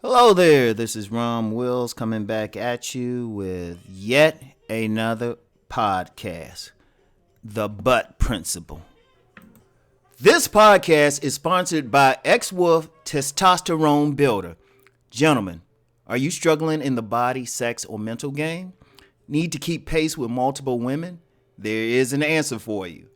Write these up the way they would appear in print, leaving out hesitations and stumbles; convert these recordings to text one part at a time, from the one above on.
Hello there, this is Rom Wills coming back at you with yet another podcast, The Butt Principle. This podcast is sponsored by X-Wolf Testosterone Builder. Gentlemen, are you struggling in the body, sex, or mental game? Need to keep pace with multiple women? There is an answer for you.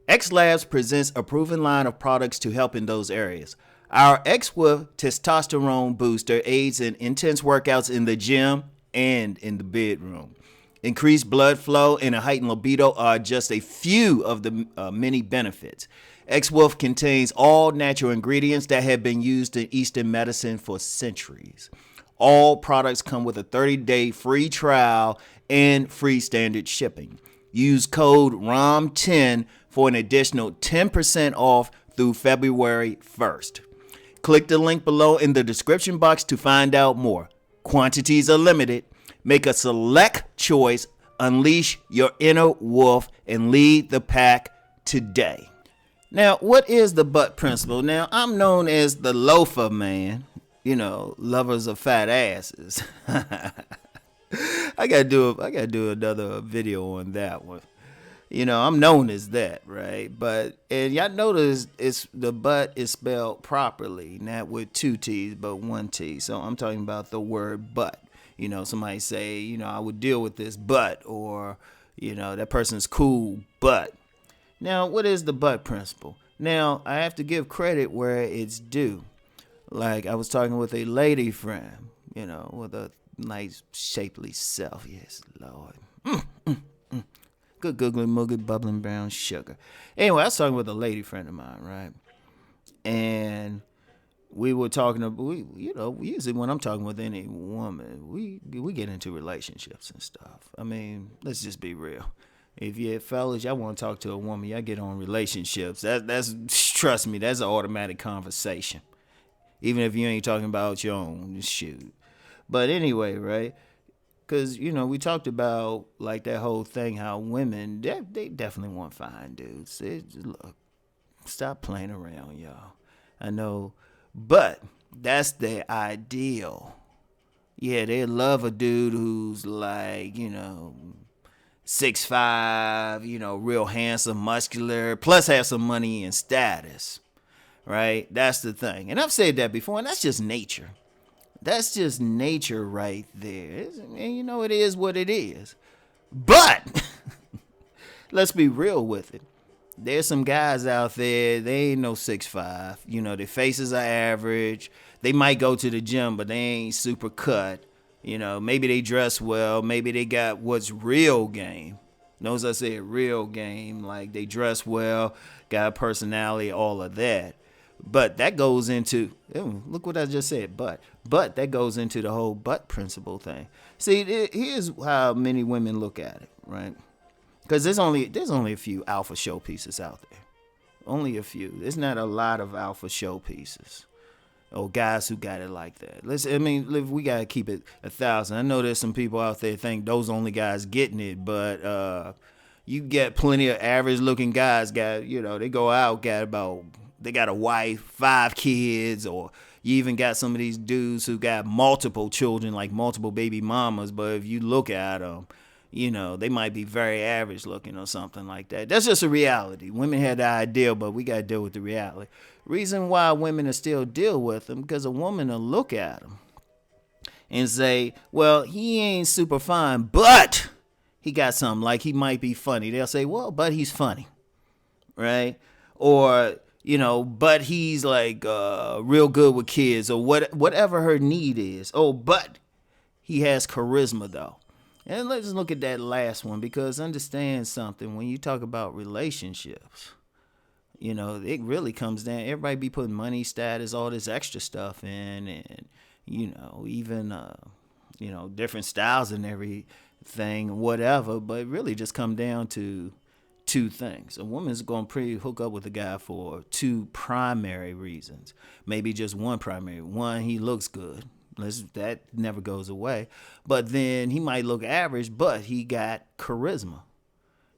X Labs presents a proven line of products to help in those areas. Our X-Wolf Testosterone Booster aids in intense workouts in the gym and in the bedroom. Increased blood flow and a heightened libido are just a few of the many benefits. X-Wolf contains all natural ingredients that have been used in Eastern medicine for centuries. All products come with a 30-day free trial and free standard shipping. Use code ROM10 for an additional 10% off through February 1st. Click the link below in the description box to find out more. Quantities are limited. Make a select choice, unleash your inner wolf, and lead the pack today. Now, what is the butt principle? Now, I'm known as the loafer man, lovers of fat asses. I gotta do another video on that one. I'm known as that, right? And y'all notice the butt is spelled properly, not with two T's, but one T. So I'm talking about the word butt. Somebody say, I would deal with this butt, or, that person's cool, but. Now, what is the butt principle? Now, I have to give credit where it's due. Like, I was talking with a lady friend, with a nice, shapely self. Yes, Lord. Good googly moogly bubbling brown sugar. Anyway, I was talking with a lady friend of mine, right? And we were talking about, usually when I'm talking with any woman, we get into relationships and stuff. I mean, let's just be real. If you fellas, y'all want to talk to a woman, y'all get on relationships. That's trust me, that's an automatic conversation. Even if you ain't talking about your own shoot. But anyway, right? Because, we talked about, like, that whole thing, how women, they definitely want fine dudes. Look, stop playing around, y'all. I know, but that's their ideal. Yeah, they love a dude who's, like, 6'5", real handsome, muscular, plus have some money and status, right? That's the thing. And I've said that before, and that's just nature. That's just nature right there. And it is what it is. But let's be real with it. There's some guys out there, they ain't no 6'5". Their faces are average. They might go to the gym, but they ain't super cut. Maybe they dress well. Maybe they got what's real game. Notice I said real game. Like, they dress well, got a personality, all of that. But that goes into, look what I just said, but that goes into the whole butt principle thing. See, here's how many women look at it, right? Because there's only a few alpha show pieces out there. Only a few. There's not a lot of alpha show pieces. Or guys who got it like that. We got to keep it 1,000. I know there's some people out there think those only guys getting it, but you get plenty of average looking guys they go out, they got a wife, 5 kids, or you even got some of these dudes who got multiple children, like multiple baby mamas. But if you look at them, they might be very average looking or something like that. That's just a reality. Women had the ideal, but we got to deal with the reality. Reason why women are still deal with them, because a woman will look at them and say, well, he ain't super fine, but he got something, like he might be funny. They'll say, well, but he's funny, right? Or, but he's like real good with kids, or whatever her need is. Oh, but he has charisma, though. And let's look at that last one, because understand something. When you talk about relationships, it really comes down. Everybody be putting money, status, all this extra stuff in, and even different styles and everything, whatever. But it really just come down to two things. A woman's going to hook up with a guy for two primary reasons. Maybe just one primary. One, he looks good. That never goes away. But then he might look average, but he got charisma.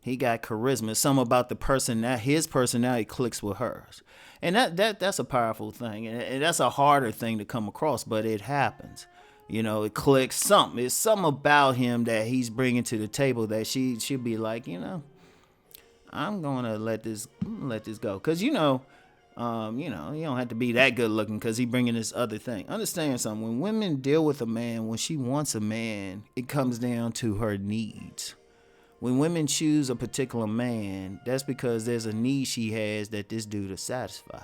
He got charisma. Something about the person that his personality clicks with hers. And that's a powerful thing. And that's a harder thing to come across, but it happens. It clicks something. It's something about him that he's bringing to the table that she'll be like, I'm going to let this go. Because, you don't have to be that good looking because he bringing this other thing. Understand something. When women deal with a man, when she wants a man, it comes down to her needs. When women choose a particular man, that's because there's a need she has that this dude will satisfy.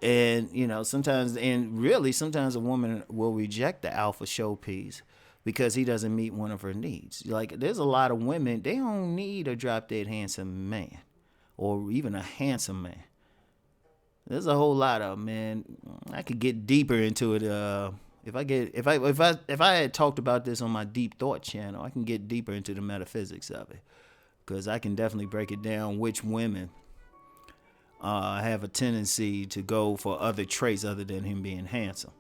And, sometimes a woman will reject the alpha showpiece because he doesn't meet one of her needs. Like, there's a lot of women, they don't need a drop-dead handsome man or even a handsome man. There's a whole lot of, man. I could get deeper into it. If I had talked about this on my Deep Thought channel, I can get deeper into the metaphysics of it, because I can definitely break it down which women have a tendency to go for other traits other than him being handsome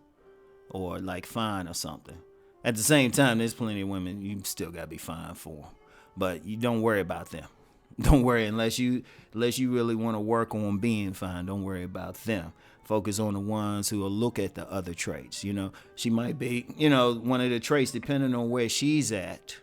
or like fine or something. At the same time, there's plenty of women you still gotta be fine for, but you don't worry about them. Don't worry unless you really want to work on being fine. Don't worry about them. Focus on the ones who will look at the other traits. She might be, one of the traits, depending on where she's at,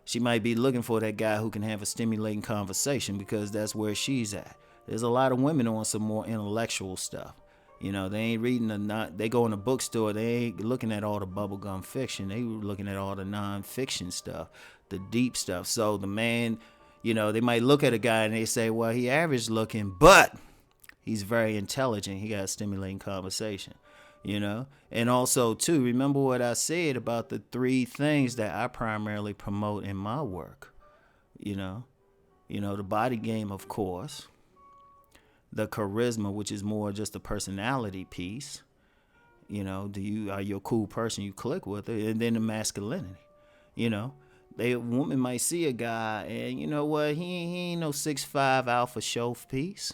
she might be looking for that guy who can have a stimulating conversation because that's where she's at. There's a lot of women on some more intellectual stuff. They ain't reading they go in the bookstore, they ain't looking at all the bubblegum fiction. They looking at all the non-fiction stuff, the deep stuff. So the man, they might look at a guy and they say, well, he average looking, but he's very intelligent. He got a stimulating conversation, And also, too, remember what I said about the 3 things that I primarily promote in my work. The body game, of course. The charisma, which is more just a personality piece. Are you a cool person, you click with it, and then the masculinity. A woman might see a guy and you know what, he ain't no 6'5" alpha show piece.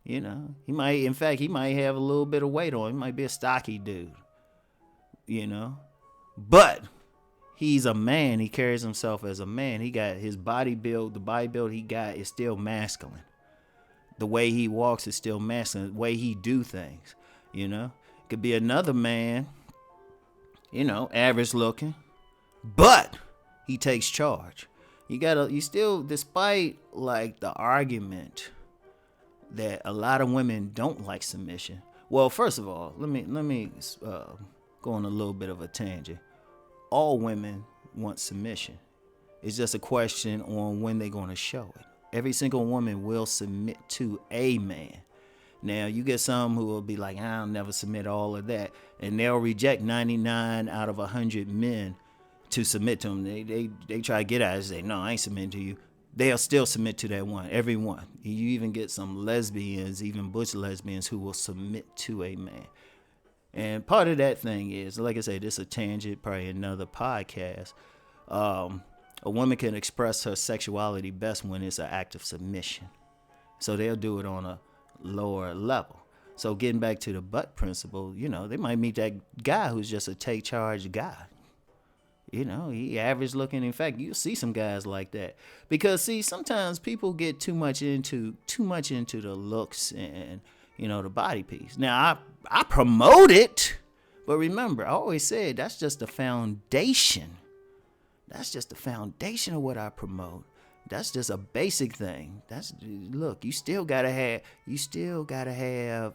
He might have a little bit of weight on him. He might be a stocky dude. But he's a man. He carries himself as a man. He got his body build. The body build he got is still masculine. The way he walks is still masculine. The way he do things, Could be another man, average looking, but he takes charge. You still, despite like the argument that a lot of women don't like submission. Well, first of all, let me go on a little bit of a tangent. All women want submission. It's just a question on when they're going to show it. Every single woman will submit to a man. Now, you get some who will be like, I'll never submit, all of that. And they'll reject 99 out of 100 men to submit to them. They try to get at it and say, no, I ain't submitting to you. They'll still submit to that one, every one. You even get some lesbians, even butch lesbians, who will submit to a man. And part of that thing is, like I said, this is a tangent, probably another podcast. A woman can express her sexuality best when it's an act of submission. So they'll do it on a lower level. So getting back to the butt principle, they might meet that guy who's just a take charge guy. He average looking. In fact, you'll see some guys like that. Because see, sometimes people get too much into the looks and, the body piece. Now I promote it, but remember, I always said that's just the foundation. That's just the foundation of what I promote. That's just a basic thing. Look, you still gotta have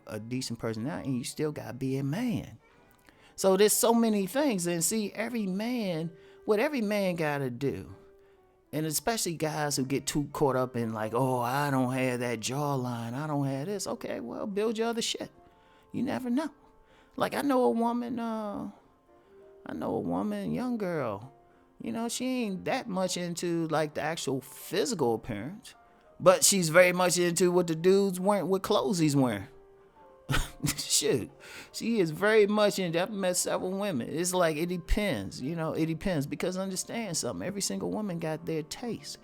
a decent personality, and you still gotta be a man. So there's so many things, and see, what every man gotta do, and especially guys who get too caught up in like, oh, I don't have that jawline, I don't have this. Okay, well, build your other shit. You never know. Like I know a woman, young girl. She ain't that much into like the actual physical appearance, but she's very much into what the dude's wearing, what clothes he's wearing. Shoot, she is very much into. I've met several women. It's like it depends, it depends, because understand something. Every single woman got their taste.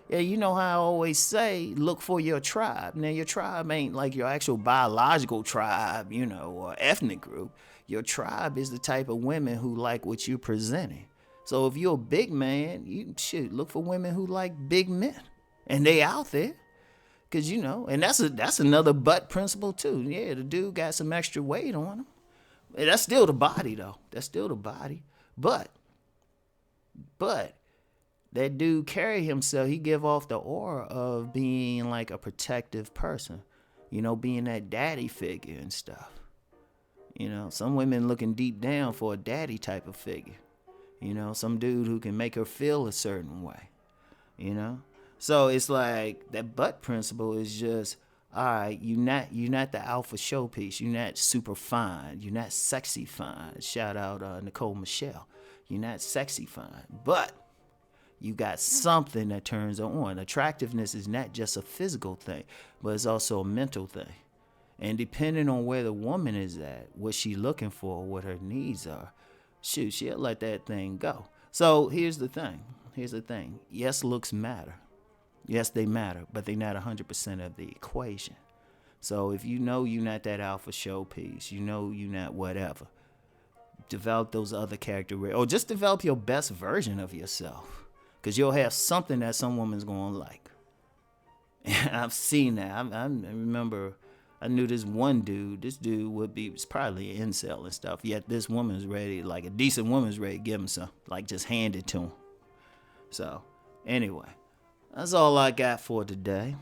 Yeah, you know how I always say, look for your tribe. Now your tribe ain't like your actual biological tribe, or ethnic group. Your tribe is the type of women who like what you're presenting. So if you're a big man, you should look for women who like big men. And they out there. Cause and that's another butt principle too. Yeah, the dude got some extra weight on him. And that's still the body though. That's still the body. But that dude carry himself, he give off the aura of being like a protective person. Being that daddy figure and stuff. Some women looking deep down for a daddy type of figure. Some dude who can make her feel a certain way. So it's like that butt principle is just, all right, you're not the alpha showpiece. You're not super fine. You're not sexy fine. Shout out Nicole Michelle. You're not sexy fine. But you got something that turns her on. Attractiveness is not just a physical thing, but it's also a mental thing. And depending on where the woman is at, what she looking for, what her needs are, shoot, she'll let that thing go. So here's the thing. Yes, looks matter. Yes, they matter, but they're not 100% of the equation. So if you're not that alpha showpiece, you're not whatever, develop those other characteristics, or just develop your best version of yourself, because you'll have something that some woman's going to like. And I've seen that. I remember I knew this one dude. This dude was probably an incel and stuff, yet this woman's ready, like a decent woman's ready to give him some, like just hand it to him. So anyway, that's all I got for today.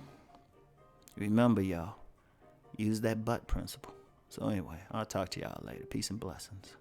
Remember, y'all, use that butt principle. So anyway, I'll talk to y'all later. Peace and blessings.